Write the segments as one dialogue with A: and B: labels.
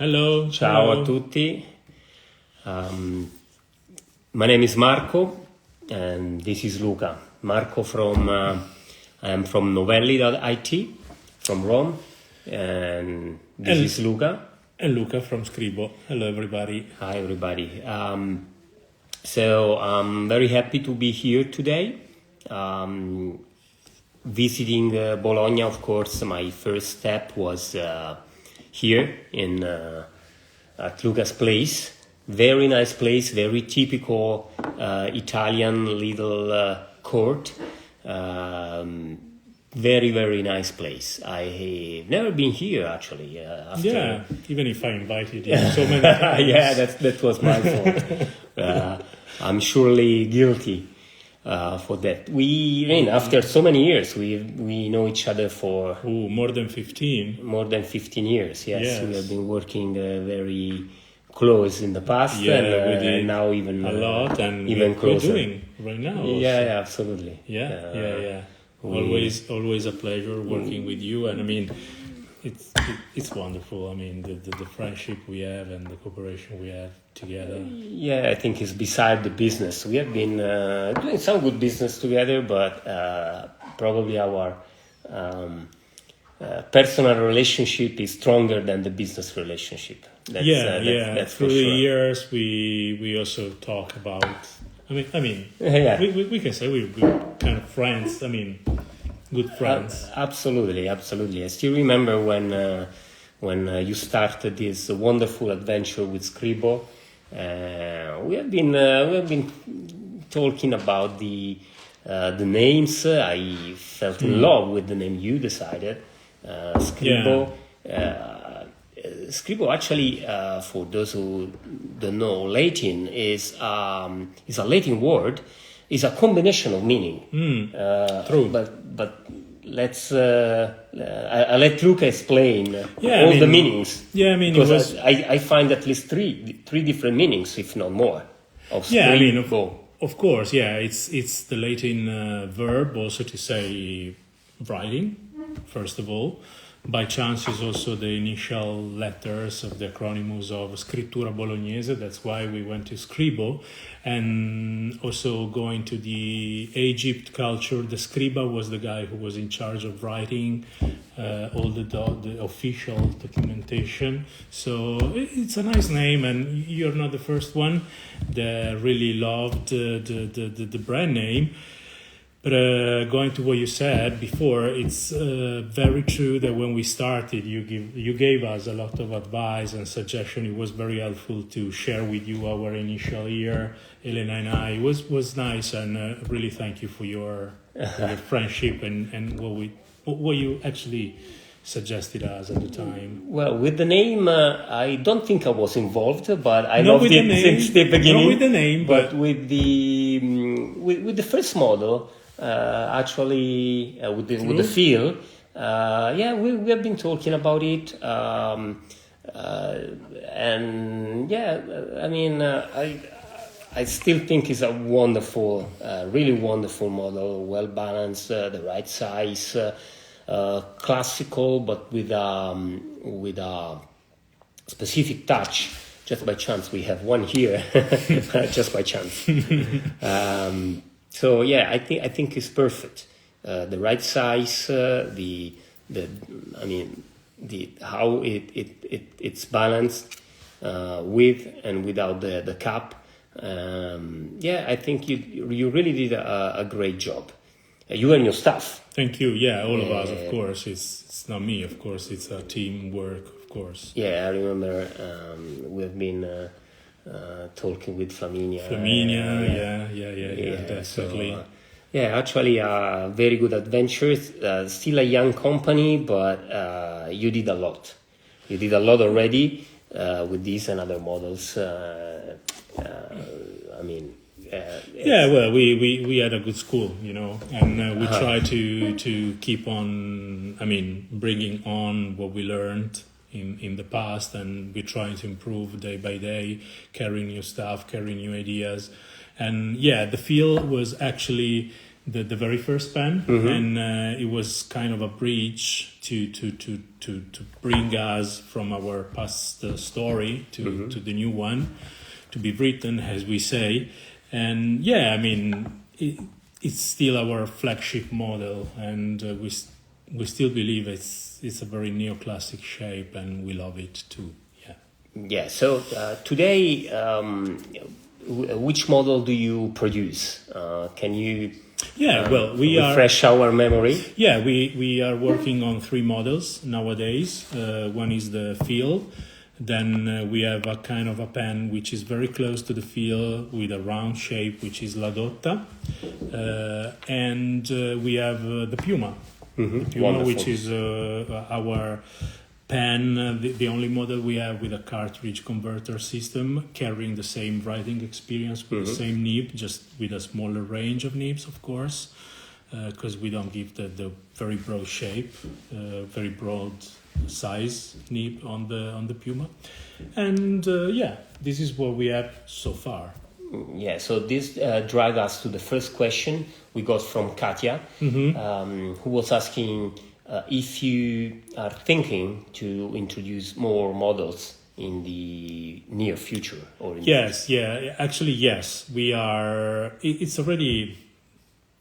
A: Hello.
B: Ciao
A: hello.
B: a tutti. My name is Marco, and this is Luca. Marco I am from Novelli.it, from Rome, and this
A: And,
B: is Luca.
A: and Luca from Scribo. Hello, everybody.
B: Hi, everybody. So I'm very happy to be here today. Visiting Bologna, of course, my first step was here at Luca's place. Very nice place, very typical Italian little court. Very, very nice place. I have never been here actually.
A: Yeah, even if I invited you so many times.
B: Yeah, that was my fault. I'm surely guilty for that. After so many years, we know each other for
A: More than 15.
B: more than 15 years. Yes. We
A: Yes.
B: have been working very close in the past,
A: Yeah, we
B: and
A: did
B: now even
A: a lot, and
B: even
A: we're
B: closer.
A: doing right now.
B: Yeah, absolutely.
A: Yeah. Always a pleasure working with you, and I mean, it's wonderful. I mean, the friendship we have and the cooperation we have together.
B: Yeah, I think it's beside the business. We have been doing some good business together, but probably our personal relationship is stronger than the business relationship. That's for
A: Through the
B: sure.
A: years, we also talk about. I mean,
B: Yeah.
A: we can say we're good kind of friends. I mean, good friends.
B: Absolutely. I still remember when you started this wonderful adventure with Scribo. We have been talking about the names. I felt in love with the name you decided, Scribo. Scribo actually, for those who don't know Latin, is a Latin word. It's a combination of meaning.
A: True.
B: But let's I'll let Luca explain the meanings.
A: Yeah, I mean,
B: because I find at least three different meanings, if not more. Of
A: yeah, I mean,
B: Scribo.
A: of course, yeah. It's the Latin verb also to say writing, first of all. By chance is also the initial letters of the acronyms of Scrittura Bolognese. That's why we went to Scribo. And also going to the Egypt culture, the scriba was the guy who was in charge of writing all the official documentation. So it's a nice name, and you're not the first one that really loved the brand name. But going to what you said before, it's very true that when we started, you gave us a lot of advice and suggestion. It was very helpful to share with you our initial year, Elena and I. It was nice, and really thank you for your friendship and what you actually suggested us at the time.
B: Well, with the name, I don't think I was involved, but I loved it since the beginning.
A: Not with the name,
B: but with the first model. Actually, with the feel, we have been talking about it, and I mean, I still think it's a wonderful, really wonderful model, well balanced, the right size, classical, but with a specific touch. Just by chance, we have one here, just by chance. So I think it's perfect. The right size, how it's balanced with and without the cap. I think you really did a great job. You and your staff.
A: Thank you. Yeah, all of us, of course. It's not me, of course. It's a teamwork, of course.
B: Yeah, I remember we've been. Talking with Flaminia.
A: Yeah, definitely.
B: So, actually a very good adventure. Still a young company, but you did a lot. You did a lot already with these and other models.
A: Well, we had a good school, and we try to keep on, bringing on what we learned in the past, and we're trying to improve day by day, carrying new stuff, carrying new ideas. And the feel was actually the very first pen, and it was kind of a bridge to bring us from our past story to the new one, to be written, as we say. And yeah, I mean, it's still our flagship model, and we still believe it's a very neoclassic shape, and we love it too. Yeah.
B: Yeah. So today, which model do you produce? Can you?
A: Yeah, well, we
B: refresh our memory.
A: Yeah, we are working on 3 models nowadays. One is the Feel. Then we have a kind of a pen which is very close to the Feel with a round shape, which is La Dotta. And we have the Puma. The Puma,
B: Wonderful.
A: which is our pen, the only model we have with a cartridge converter system, carrying the same writing experience with the same nib, just with a smaller range of nibs, of course, because we don't give the very broad shape, very broad size nib on the Puma. And yeah, this is what we have so far.
B: Yeah, so this drags us to the first question we got from Katia, who was asking if you are thinking to introduce more models in the near future. Or in
A: Yes, yeah, actually, yes. We are, it's already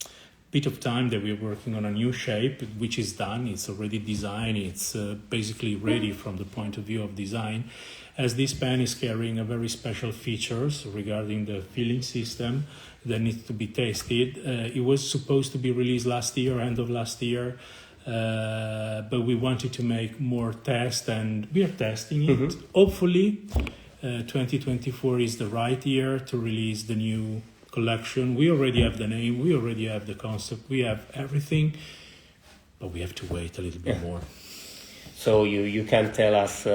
A: a bit of time that we're working on a new shape, which is done. It's already designed. It's basically ready from the point of view of design. As this pen is carrying a very special features regarding the filling system that needs to be tested. It was supposed to be released last year, end of last year. But we wanted to make more tests, and we are testing it. Hopefully, 2024 is the right year to release the new collection. We already have the name, we already have the concept, we have everything, but we have to wait a little bit more.
B: So you can tell us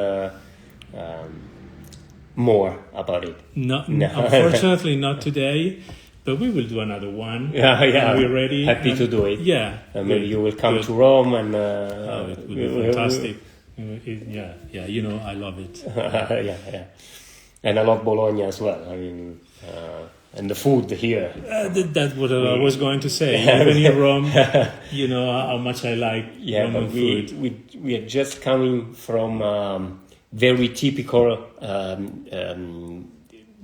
B: more about it?
A: No. Unfortunately, not today. But we will do another one.
B: Yeah.
A: We're ready.
B: Happy to do it.
A: Yeah.
B: Maybe you will come to Rome and.
A: It would be fantastic. Yeah. You know, I love it.
B: Yeah. And I love Bologna as well. I mean, and the food here.
A: That's what I was going to say. Even in Rome, you know how much I like Roman food.
B: We are just coming from very typical.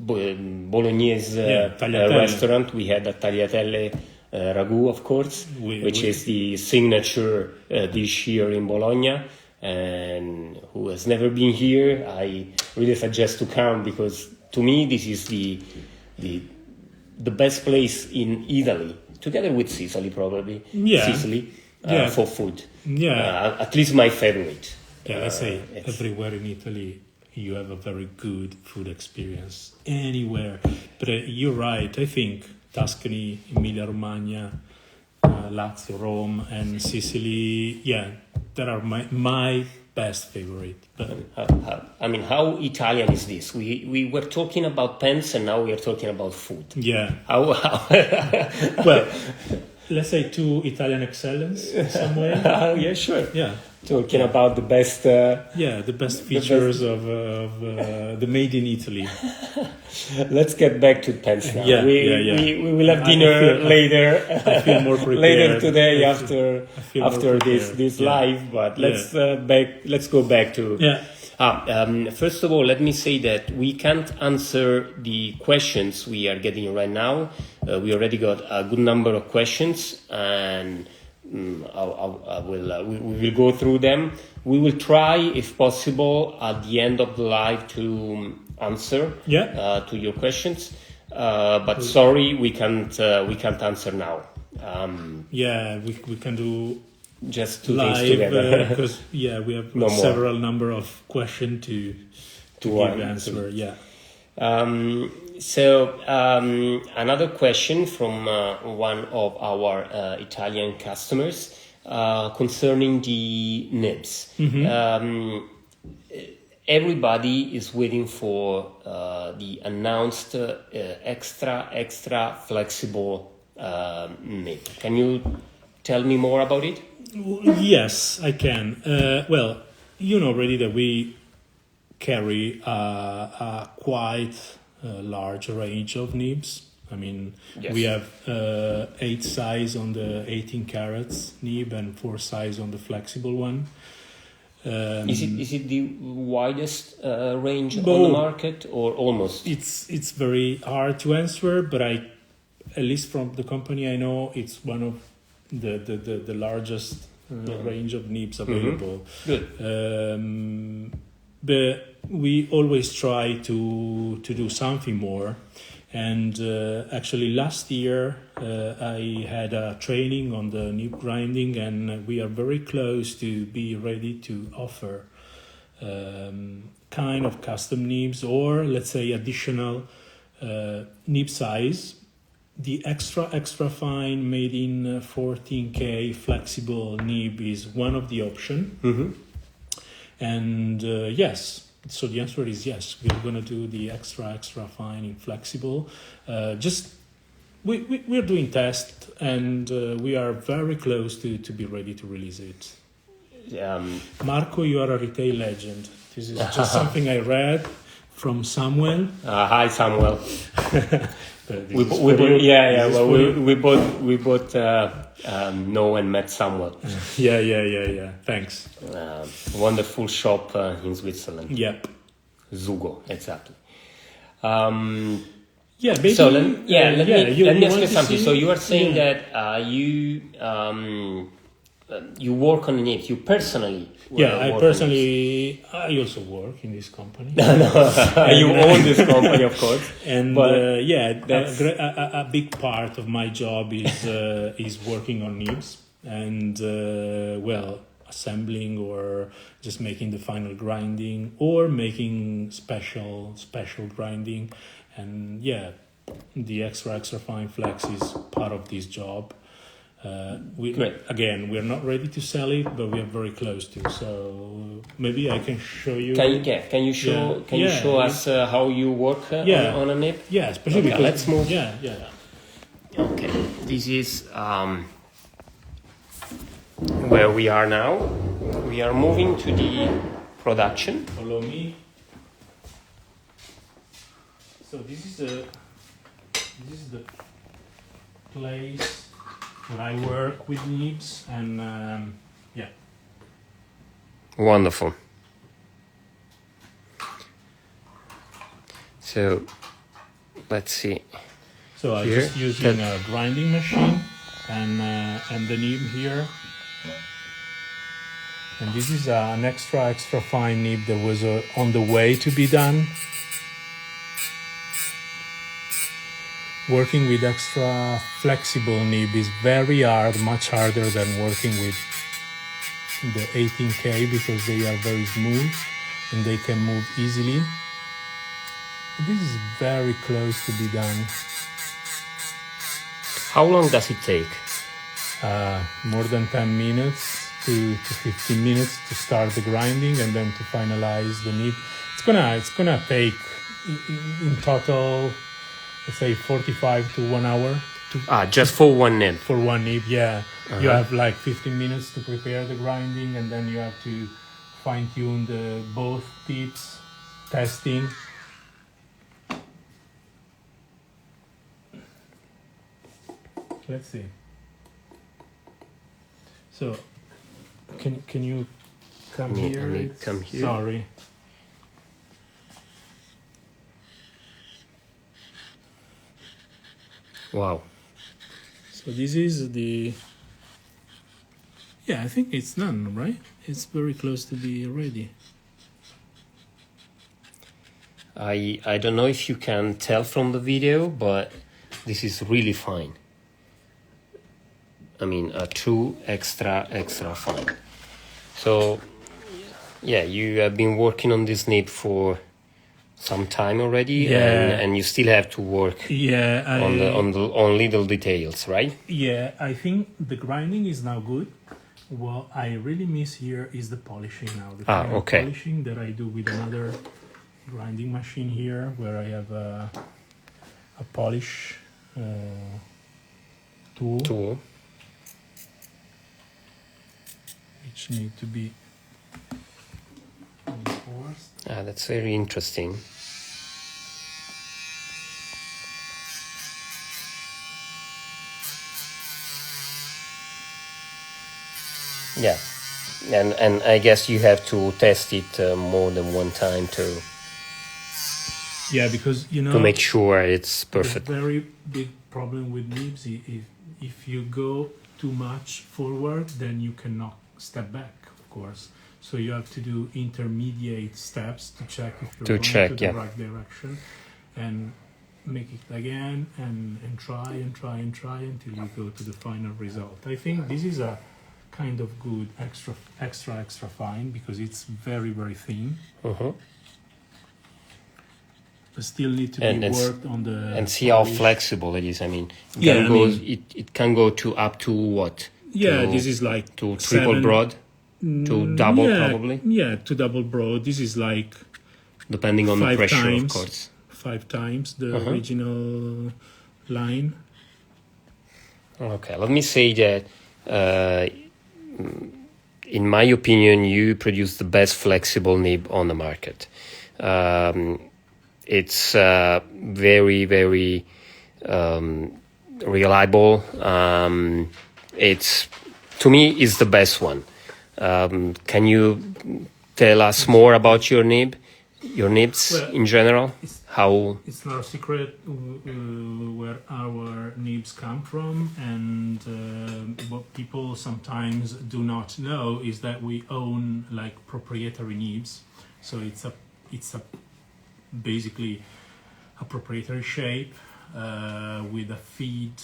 B: Bolognese restaurant. We had a tagliatelle ragu, of course, which is the signature dish here in Bologna. And who has never been here, I really suggest to come, because to me this is the best place in Italy, together with Sicily probably. Sicily for food. At least my favorite.
A: Yeah, let's say everywhere in Italy you have a very good food experience anywhere. But you're right. I think Tuscany, Emilia-Romagna, Lazio, Rome, and Sicily, that are my best favorite. But
B: I mean, how Italian is this? We were talking about pens, and now we are talking about food.
A: Yeah.
B: How?
A: Well, let's say to Italian excellence in some way.
B: Yeah, sure.
A: Yeah.
B: Talking about the best.
A: The best features of the made in Italy.
B: Let's get back to pens now.
A: Yeah,
B: we will have dinner later.
A: I feel more prepared.
B: Later today after this live. But let's go back to. First of all, let me say that we can't answer the questions we are getting right now. We already got a good number of questions, and we will go through them. We will try, if possible, at the end of the live to answer to your questions. But sorry, we can't answer now.
A: We can do
B: just two
A: live,
B: things together
A: because we have
B: No
A: several number of questions to give answer. Yeah.
B: So another question from one of our Italian customers concerning the nibs. Everybody is waiting for the announced extra flexible nib. Can you tell me more about it?
A: Yes, I can. Well, you know already that we carry a quite large range of nibs. I mean,
B: Yes.
A: we have 8 size on the 18 carats nib and 4 size on the flexible one.
B: Is it the widest range on the market, or almost?
A: It's very hard to answer, but at least from the company I know, it's one of the largest range of nibs available.
B: Good.
A: But we always try to do something more. And actually last year I had a training on the nib grinding, and we are very close to be ready to offer kind of custom nibs, or let's say additional nib size. The extra fine made in 14K flexible nib is one of the option. And yes, so the answer is yes. We're gonna do the extra fine in flexible. We're doing tests, and we are very close to be ready to release it. Marco, you are a retail legend. This is just something I read from Samuel.
B: Hi, Samuel. We both know and met Samuel.
A: Yeah. Thanks.
B: Wonderful shop in Switzerland.
A: Yep.
B: Zugo, exactly.
A: Maybe,
B: so let me ask you something. So you are saying that you work on it. You personally.
A: I also work in this company.
B: You own this company, of course.
A: And
B: but
A: a big part of my job is working on nibs and assembling, or just making the final grinding, or making special grinding. And the extra fine flex is part of this job. We're not ready to sell it, but we are very close to. So maybe I can show you.
B: Can you show us how you work on a nib?
A: Yeah, especially because
B: let's move.
A: Yeah.
B: Okay, this is where we are now. We are moving to the production.
A: Follow me. So this is the place where I work with nibs, and
B: Wonderful. So let's see.
A: So I'm just using a grinding machine and the nib here. And this is an extra fine nib that was on the way to be done. Working with extra flexible nib is very hard, much harder than working with the 18K, because they are very smooth and they can move easily. This is very close to be done.
B: How long does it take?
A: More than 10 minutes to 15 minutes to start the grinding, and then to finalize the nib. It's gonna take in total, let's say 45 to 1 hour.
B: Just for one nib?
A: For one nib, yeah. You have like 15 minutes to prepare the grinding, and then you have to fine-tune both tips, testing. Let's see. So, can you come here?
B: Come here.
A: Sorry.
B: Wow.
A: So this is the... I think it's done, right? It's very close to be ready.
B: I don't know if you can tell from the video, but this is really fine. I mean, a true extra fine. So, you have been working on this nib for some time already, and you still have to work on little details, right?
A: Yeah, I think the grinding is now good. What I really miss here is the polishing now. The kind of polishing that I do with another grinding machine here, where I have a polish tool, which need to be reinforced.
B: That's very interesting. Yeah, and I guess you have to test it more than one time to
A: Yeah, because you know
B: make sure it's perfect.
A: the very big problem with nibs if you go too much forward, then you cannot step back, of course. So you have to do intermediate steps to check if you're going to the right direction, and make it again and try until you go to the final result. I think this is a kind of good extra fine because it's very thin. But still need to be worked on the
B: and see how flexible it is. I mean, it can go to up to what?
A: Yeah, this is like
B: to triple broad, to double probably.
A: Yeah, to double broad. This is like
B: depending on the pressure, of course.
A: 5 times the original line.
B: Okay, let me say that in my opinion, you produce the best flexible nib on the market. It's very reliable. It's, to me, is the best one. Can you tell us more about your nibs in general? How
A: it's not a secret where our nibs come from, and what people sometimes do not know is that we own like proprietary nibs. So it's a basically a proprietary shape with a feed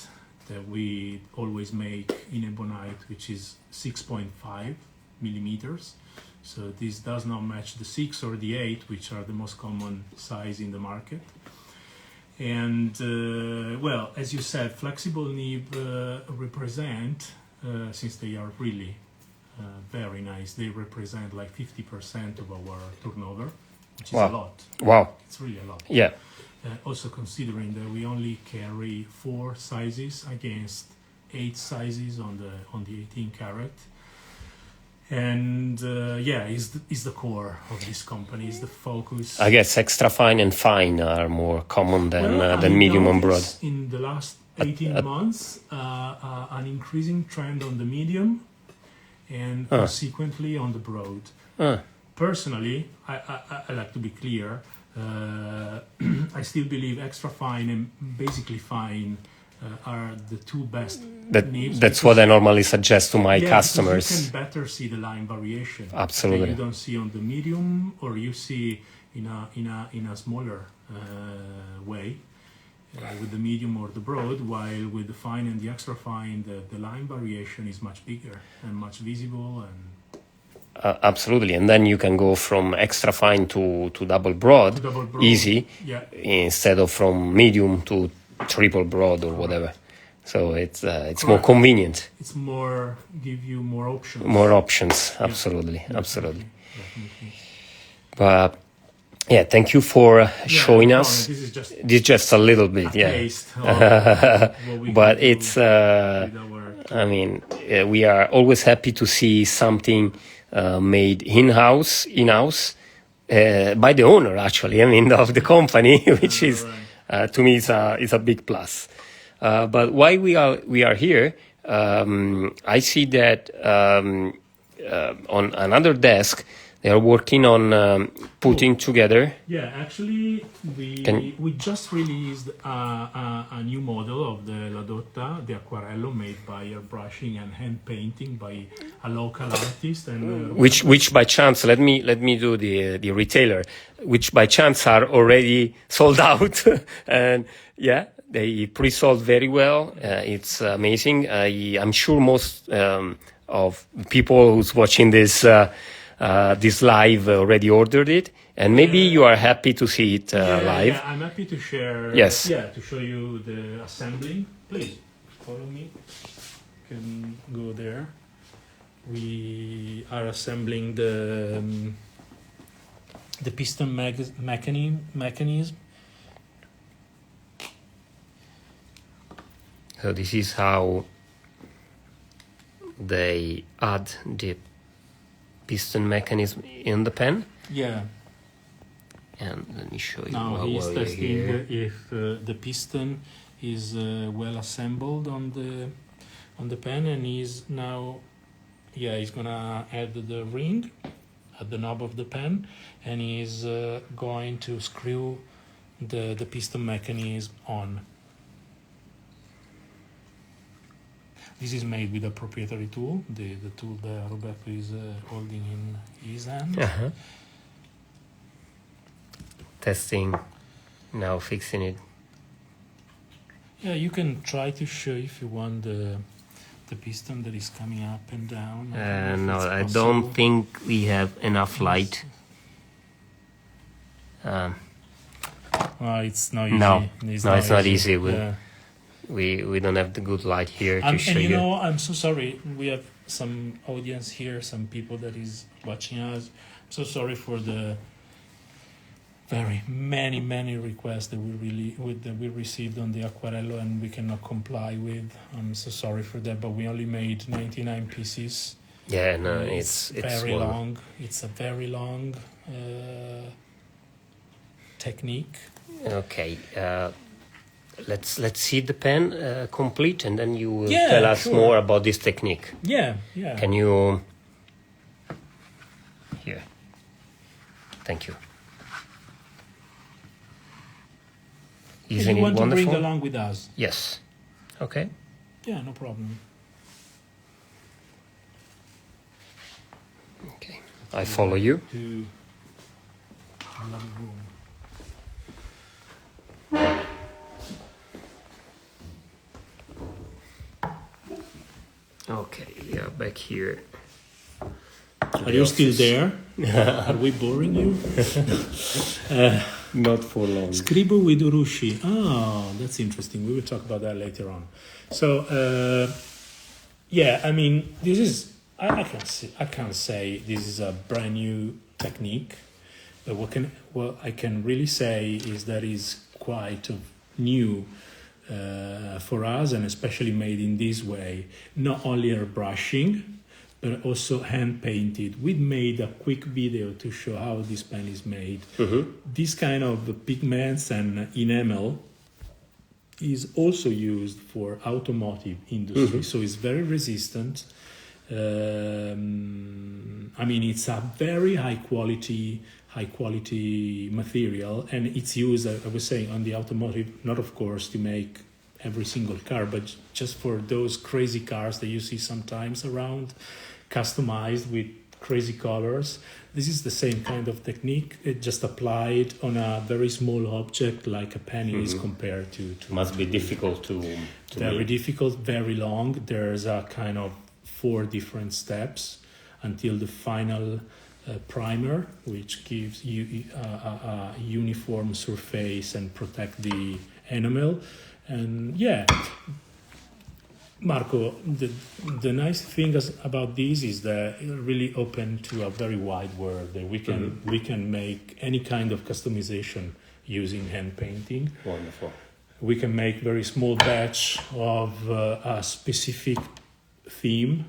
A: that we always make in ebonite, which is 6.5 millimeters. So this does not match the 6 or the 8, which are the most common size in the market. And well, as you said, flexible nib represent, since they are really very nice, they represent like 50% of our turnover, which is a lot.
B: Wow.
A: It's really a lot.
B: Yeah.
A: Also considering that we only carry 4 sizes against 8 sizes on the 18 karat. And yeah, is the core of this company, is the focus.
B: I guess extra fine and fine are more common than medium and broad.
A: In the last 18 months, an increasing trend on the medium and consequently on the broad. Personally, I like to be clear, I still believe extra fine and basically fine are the two best nibs. That's
B: what I normally suggest to my customers.
A: You can better see the line variation.
B: Absolutely.
A: That you don't see on the medium, or you see in a smaller way with the medium or the broad, while with the fine and the extra fine, the line variation is much bigger and much visible. And
B: absolutely, and then you can go from extra fine to double broad, easy, instead of from medium to triple broad or whatever. So it's more convenient.
A: It's more, give you more options.
B: More options, absolutely, absolutely. But yeah, thank you for showing us. This is just a little bit,
A: taste of what we
B: but
A: can
B: it's
A: do with our
B: I mean, we are always happy to see something made in-house by the owner, actually. I mean, of the company, which is to me is a big plus. But why we are here, I see that on another desk they are working on putting together.
A: Yeah, actually, we just released a new model of the La Dotta, the Acquarello, made by airbrushing and hand painting by a local artist, and
B: which by chance, let me do the retailer, which by chance are already sold out, and yeah, they pre-sold very well. It's amazing. I'm sure most of people who's watching this live already ordered it, and maybe you are happy to see it live.
A: Yeah, I'm happy to share.
B: Yes.
A: Yeah, to show you the assembling. Please follow me. You can go there. We are assembling the piston mechanism.
B: So this is how they add the piston mechanism in the pen.
A: Yeah.
B: And let me show you.
A: Now he's testing if the piston is well assembled on the pen, and he's now he's gonna add the ring at the knob of the pen, and he's going to screw the piston mechanism on. This is made with a proprietary tool, the tool that Roberto is holding in his hand.
B: Uh-huh. Testing, now fixing it.
A: Yeah, you can try to show if you want the piston that is coming up and down.
B: No, I don't think we have enough light.
A: Well, it's not easy.
B: No, it's not easy.
A: Yeah.
B: We don't have the good light here to show
A: and
B: you.
A: you know, I'm so sorry. We have some audience here, some people that is watching us. I'm so sorry for the very many requests that we received on the Acquarello, and we cannot comply with. I'm so sorry for that, but we only made 99 pieces.
B: Yeah, no, it's
A: very long. It's a very long technique.
B: Okay, let's see the pen complete, and then you will tell us more about this technique.
A: Yeah.
B: Can you? Here. Thank you. Isn't
A: you want
B: it wonderful?
A: to bring along with us?
B: Yes. Okay.
A: Yeah, no problem.
B: Okay. I follow you.
A: To another room.
B: Okay, yeah, back here.
A: Are you still there? Are we boring you?
B: Not for long.
A: Scribo with Urushi. Oh, that's interesting. We will talk about that later on. So, I mean, this is I can't say this is a brand new technique, but what I can really say is that is quite new for us, and especially made in this way. Not only airbrushing, but also hand painted. We made a quick video to show how this pen is made.
B: Mm-hmm.
A: This kind of pigments and enamel is also used for automotive industry, so it's very resistant. I mean, it's a very high quality material, and it's used, I was saying, on the automotive, not of course to make every single car, but just for those crazy cars that you see sometimes around, customized with crazy colors. This is the same kind of technique, it just applied on a very small object like a penny is compared to
B: must be difficult to
A: very
B: make.
A: difficult, very long. There's a kind of 4 different steps until the final primer, which gives you a uniform surface and protect the enamel. And Marco, the nice thing about this is that it's really open to a very wide world. That we can make any kind of customization using hand painting.
B: Wonderful.
A: We can make very small batch of a specific theme.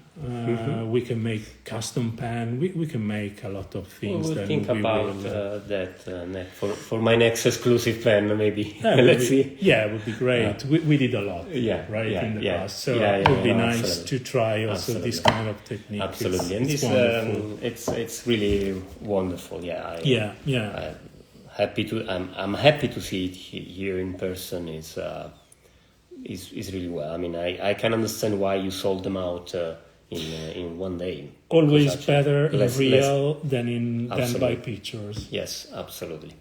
A: We can make custom pen. We can make a lot of things.
B: We'll think about that for my next exclusive pen, maybe. Let's see.
A: Yeah, it would be great. We did a lot, in the past. So it would be nice
B: absolutely.
A: to try also this kind of technique.
B: Absolutely,
A: it's
B: and
A: wonderful.
B: It's really wonderful. I'm happy to see it here in person. Is really well. I mean, I can understand why you sold them out in one day.
A: Always better in real than by pictures.
B: Yes, absolutely.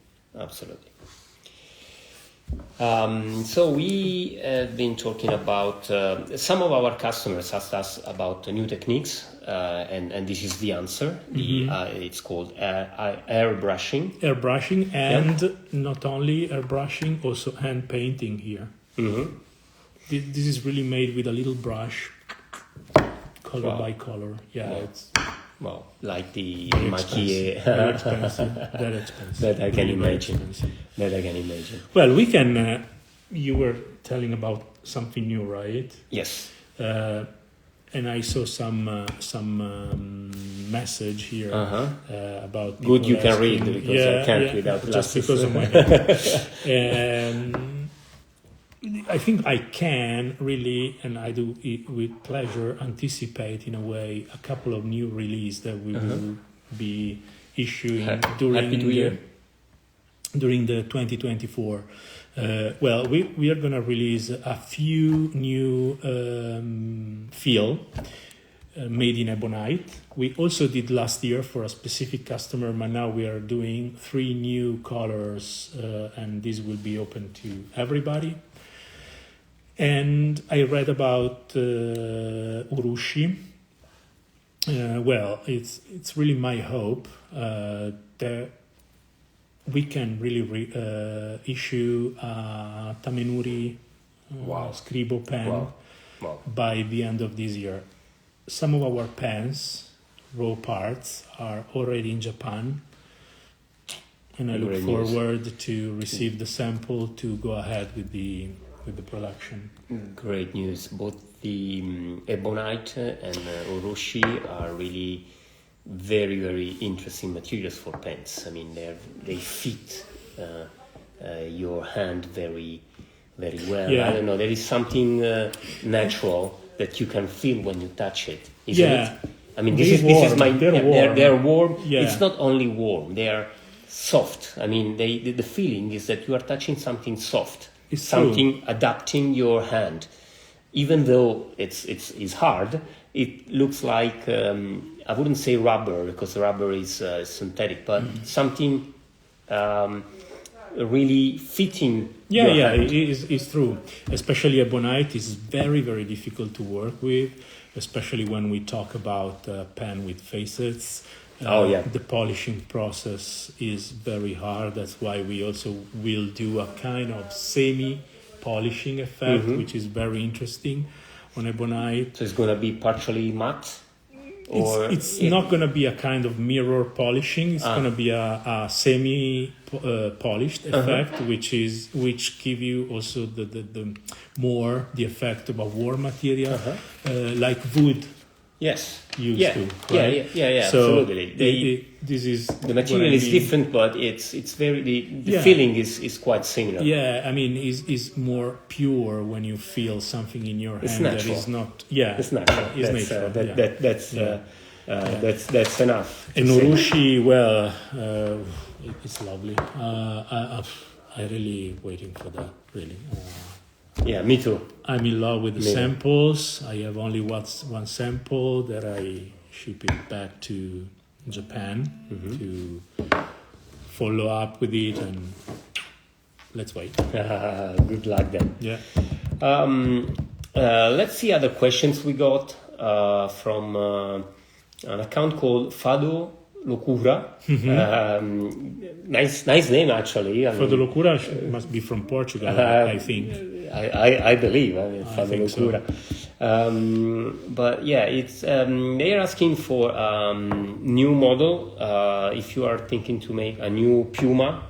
B: So we have been talking about some of our customers asked us about new techniques, and this is the answer. It's called airbrushing.
A: Airbrushing, and not only airbrushing, also hand painting here. Mm-hmm. This is really made with a little brush, color by color. It's
B: like the
A: maquille. Very expensive. Very expensive.
B: That I can imagine.
A: Well, we can. You were telling about something new, right?
B: Yes.
A: And I saw some message here about.
B: Good, you can read because I can't without glasses.
A: Just because of my. I think I can really, and I do it with pleasure, anticipate in a way a couple of new releases that we will be issuing during the 2024. Well, we are going to release a few new feel made in ebonite. We also did last year for a specific customer, but now we are doing 3 new colors, and this will be open to everybody. And I read about urushi. Well, it's really my hope that we can really issue a Tamenuri Scribo pen by the end of this year. Some of our pens, raw parts, are already in Japan, and I look forward to receive the sample to go ahead with the production.
B: Great news. Both the ebonite and urushi are really very, very interesting materials for pens. I mean, they fit your hand very, very well.
A: Yeah.
B: I don't know. There is something natural that you can feel when you touch it. Isn't it? I mean, this is my. They're warm.
A: Yeah.
B: It's not only warm. They are soft. I mean, the feeling is that you are touching something soft.
A: It's
B: something adapting your hand. Even though it's hard, it looks like I wouldn't say rubber, because rubber is synthetic, but something really fitting. Your hand.
A: It's true. Especially ebonite is very, very difficult to work with, especially when we talk about pen with facets. The polishing process is very hard. That's why we also will do a kind of semi-polishing effect, which is very interesting on ebonite.
B: So it's going to be partially matte?
A: It's not going to be a kind of mirror polishing. It's going to be a semi-polished effect, which give you also the effect of a warm material, like wood.
B: Yes.
A: Used to. Right?
B: Yeah.
A: So
B: absolutely.
A: This is
B: the material is different, but it's very the feeling is quite similar.
A: Yeah, I mean, is more pure when you feel something in your hand
B: natural.
A: that is not. Yeah,
B: it's natural.
A: It's natural.
B: That's enough.
A: And urushi, well, it's lovely. I really waiting for that. Really.
B: Yeah, me too.
A: I'm in love with the samples. I have only one sample that I ship it back to Japan to follow up with it, and let's wait.
B: Good luck then.
A: Yeah.
B: Let's see other questions we got from an account called Fado Locura. Nice name actually.
A: Fado Locura must be from Portugal, I think.
B: I believe. I mean, Fado Locura.
A: So.
B: But yeah, it's they are asking for new model. If you are thinking to make a new Puma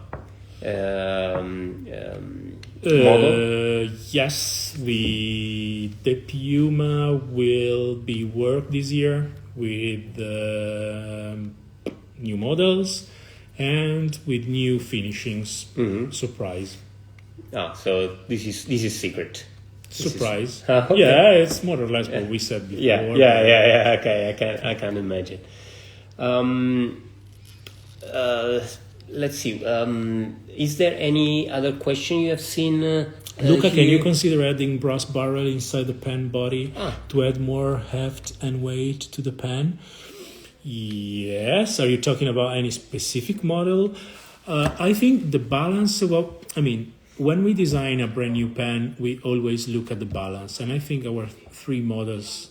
B: model.
A: Yes, the Puma will be worked this year with new models and with new finishings. Surprise.
B: So this is secret.
A: Surprise.
B: Okay.
A: Yeah, it's more or less what we said before.
B: Yeah. Okay, I can imagine. Let's see. Is there any other question you have seen?
A: Luca, can you consider adding brass barrel inside the pen body to add more heft and weight to the pen? Yes. Are you talking about any specific model? I think the balance of, when we design a brand new pen, we always look at the balance. And I think our 3 models,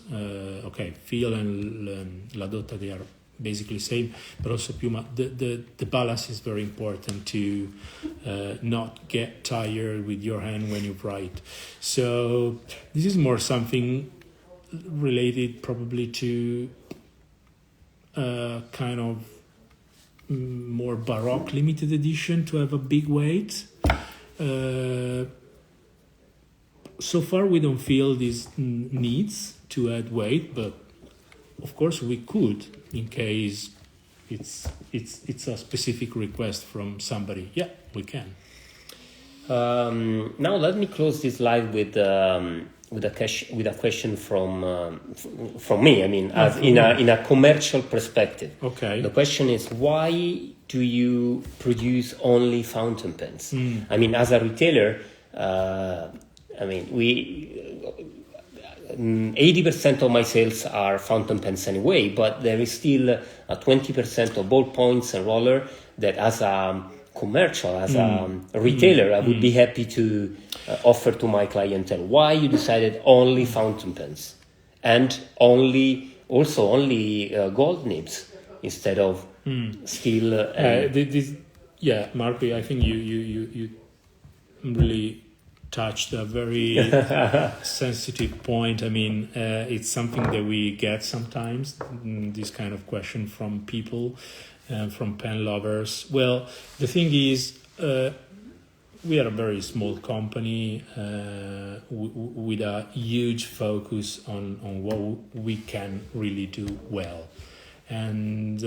A: Feel and La Dotta, they are basically same, but also Puma, the balance is very important to not get tired with your hand when you write. So this is more something related probably to kind of more Baroque limited edition to have a big weight. So far we don't feel these needs to add weight, but of course we could in case it's a specific request from somebody. Yeah, we can.
B: Now let me close this live with a question from me. I mean, as in a commercial perspective.
A: Okay.
B: The question is, why do you produce only fountain pens? I mean, as a retailer, I mean, 80% of my sales are fountain pens anyway, but there is still a 20% of ballpoints and roller that, as a commercial, as a retailer, I would be happy to offer to my clientele. Why you decided only fountain pens and only gold nibs instead of steel?
A: Marpi, I think you really touched a very sensitive point. I mean, it's something that we get sometimes, this kind of question from people, from pen lovers. Well, the thing is, we are a very small company with a huge focus on what we can really do well. And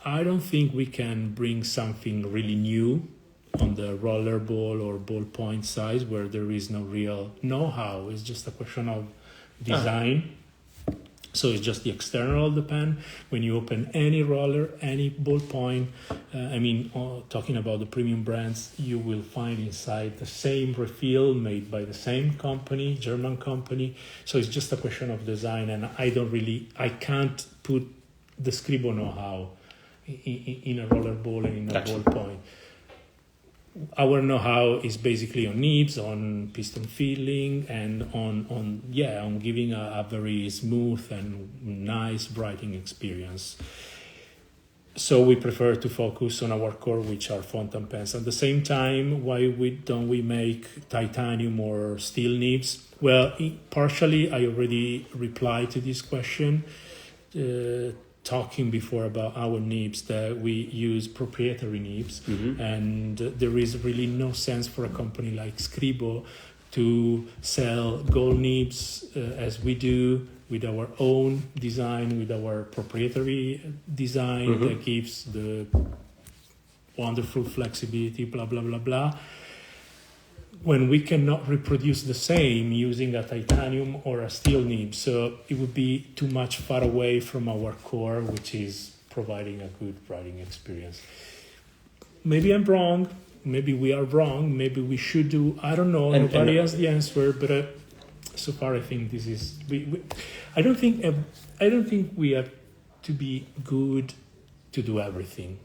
A: I don't think we can bring something really new on the roller ball or ballpoint size where there is no real know-how. It's just a question of design. So it's just the external of the pen. When you open any roller, any ballpoint, talking about the premium brands, you will find inside the same refill made by the same company, German company. So it's just a question of design, and I can't put the Scribo know-how in a roller ball and in a ballpoint. Our know-how is basically on nibs, on piston filling, and on giving a very smooth and nice writing experience. So we prefer to focus on our core, which are fountain pens. At the same time, why don't we make titanium or steel nibs? Well, partially I already replied to this question, talking before about our nibs, that we use proprietary nibs, and there is really no sense for a company like Scribo to sell gold nibs as we do, with our own design, with our proprietary design that gives the wonderful flexibility, blah, blah, blah, blah, when we cannot reproduce the same using a titanium or a steel nib. So it would be too much far away from our core, which is providing a good writing experience. Maybe I'm wrong. Maybe we are wrong. Maybe we should do, I don't know. Nobody has the answer, but so far I think this is, I don't think we have to be good to do everything.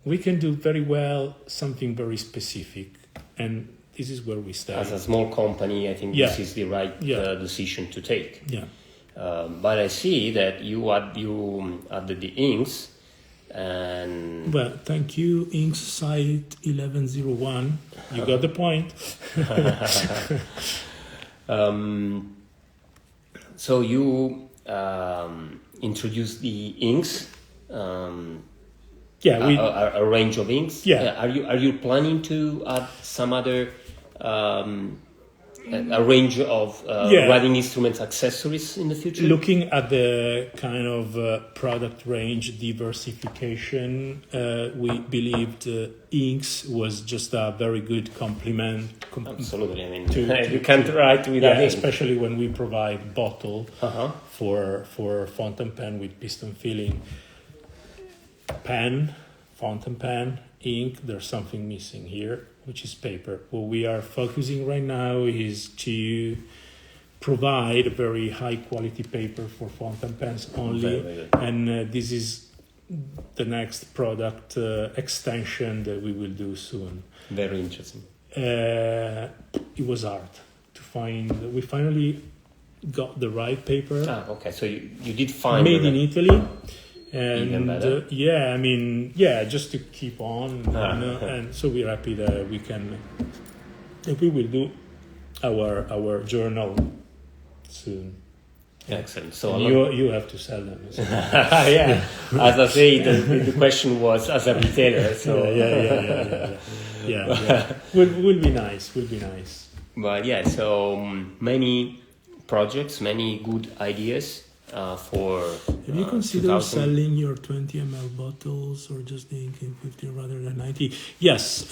A: We can do very well something very specific, and this is where we start.
B: As a small company, I think this is the right decision to take.
A: Yeah.
B: But I see that you added the inks, and
A: well, thank you, inks site 1101. You got the point.
B: So you introduced the inks. A range of inks.
A: Yeah.
B: Are you planning to add some other a range of writing instruments accessories in the future?
A: Looking at the kind of product range diversification, we believed inks was just a very good complement.
B: Absolutely. I mean, you can't write without ink.
A: Especially when we provide bottle for fountain pen with piston filling. Pen, fountain pen, ink, there's something missing here, which is paper. What we are focusing right now is to provide a very high quality paper for fountain pens only, and this is the next product extension that we will do soon.
B: Very interesting.
A: It was hard to find. We finally got the right paper.
B: Okay, so you did find
A: made in Italy.
B: Even better.
A: Just to keep on, and so we're happy that we will do our journal soon.
B: Excellent. So
A: you have to sell them. So.
B: Yeah, as I say, the question was as a retailer. So
A: yeah. Will be nice.
B: But so many projects, many good ideas. for.
A: Have you considered
B: 2000.
A: selling your 20 ml bottles or just the ink in 50 rather than 90? Yes.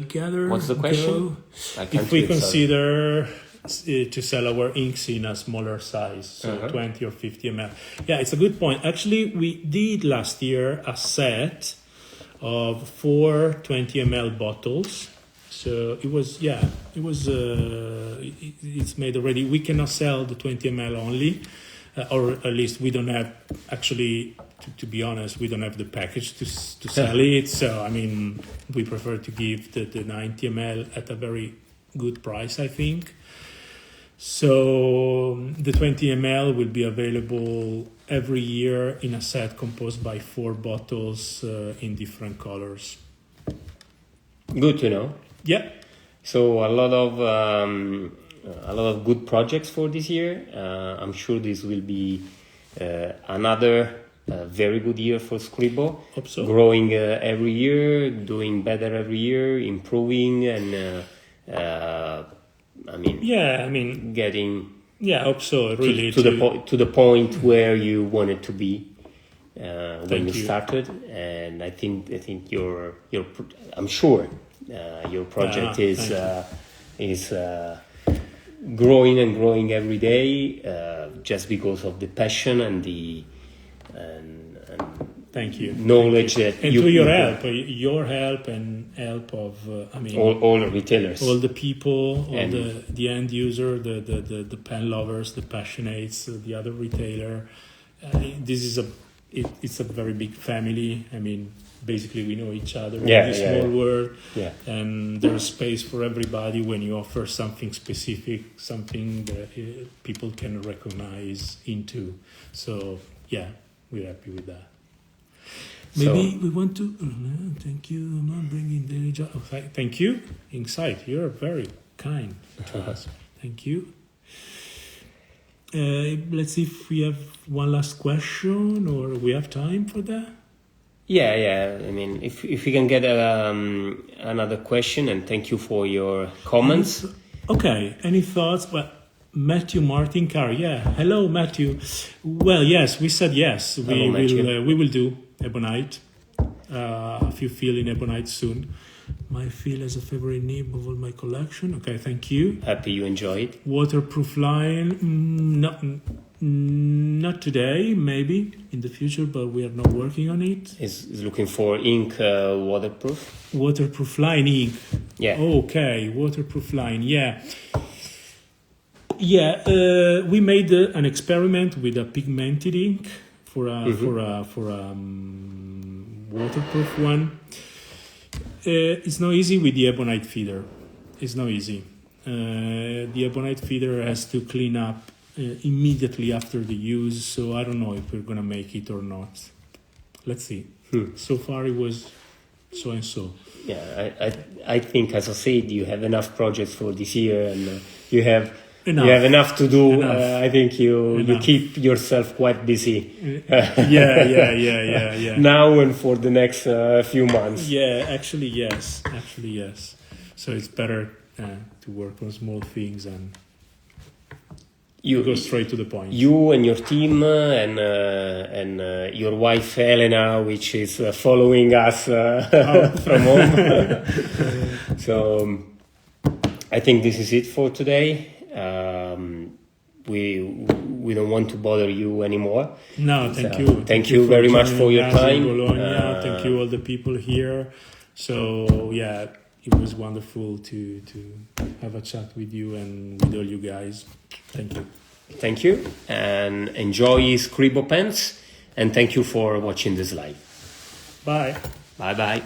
A: Gather.
B: What's the question? I can't
A: If we
B: read, sorry.
A: consider to sell our inks in a smaller size, so 20 or 50 ml. Yeah, it's a good point. Actually, we did last year a set of 4 20 ml bottles. So it was, it's made already. We cannot sell the 20 ml only, or at least we don't have, actually, to be honest, we don't have the package to sell it. So, I mean, we prefer to give the 90 ml at a very good price, I think. So the 20 ml will be available every year in a set composed by 4 bottles in different colors.
B: Good to know.
A: Yeah.
B: So a lot of good projects for this year. I'm sure this will be another very good year for Scribo.
A: Hope so.
B: Growing every year, doing better every year, improving, and getting
A: I hope so. Really,
B: to the point where you wanted to be when you started. And I think your I'm sure your project is growing and growing every day, just because of the passion and the
A: thank you
B: knowledge that
A: and
B: you
A: to your help and help of
B: all the retailers,
A: all the people, all the end user, the pen lovers, the passionates, the other retailer. This is it's a very big family. I mean, basically we know each other in this small world, and there's space for everybody when you offer something specific, something that people can recognize into. So we're happy with that. Maybe we want to thank you. I'm not bringing daily job. Thank you, Insight. You're very kind to us. Thank you. Let's see if we have one last question, or we have time for that.
B: Yeah. I mean, if we can get another question, and thank you for your comments.
A: Okay. Any thoughts? Well, Matthew Martin Carr. Yeah. Hello, Matthew. Well, yes, we said yes. We will do Ebonite. If you feel in Ebonite soon. My feel as a favorite nib of all my collection. Okay, thank you.
B: Happy you enjoy it.
A: Waterproof line. Not today, maybe in the future, but we are not working on it.
B: Is looking for ink waterproof.
A: Waterproof line ink.
B: Yeah.
A: Okay, waterproof line. Yeah. We made an experiment with a pigmented ink for a waterproof one. It's not easy with the Ebonite feeder. It's not easy. The Ebonite feeder has to clean up immediately after the use, so I don't know if we're gonna make it or not. Let's see. So far it was so and so.
B: Yeah, I think, as I said, you have enough projects for this year, and you have enough to do. I think you keep yourself quite busy.
A: Yeah.
B: Now and for the next few months.
A: Yeah, actually yes. So it's better to work on small things and you go straight to the point.
B: You and your team and your wife Elena, which is following us from home. So I think this is it for today. We don't want to bother you anymore.
A: No, thank you.
B: Thank you very much for your time.
A: Bologna. Thank you all the people here. So it was wonderful to have a chat with you and with all you guys. Thank you.
B: Thank you, and enjoy Scribo pens, and thank you for watching this live.
A: Bye.
B: Bye.